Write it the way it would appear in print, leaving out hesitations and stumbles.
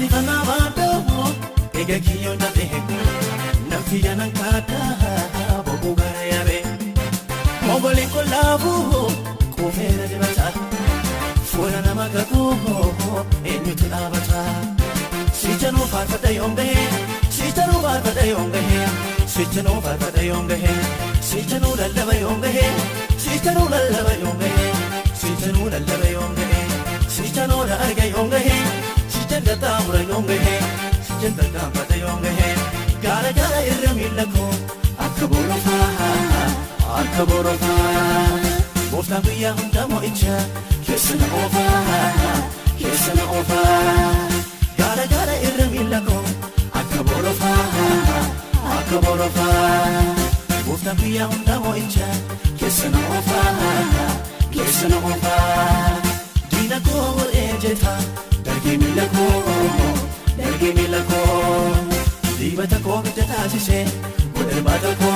Malifana bado ega kiyo na beku Namfiya ng kata bobo gara yabe Mogoli ko labu kumera di bata Fura na magaku enyu tu abata Sichano farfata yombe Sichano farfata yombe Sichano farfata yombe Sichano lalaba yombe Sichano lalaba yombe Sichano lalaba yombe Sichano la arga yombe Sichanda tamura yombe Sichanda tamura yombe Gara gara irramilako Akaborofa Akaborofa Bofta biya hunda moicha Kesana ofa Kesana ofa Gara gara irramilako Akaborofa Akaborofa Bofta biya hunda moicha Kesana ofa Kesana ofa Dina ko ejeta Dargi milako Dibata ko bitata sise Uder bata ko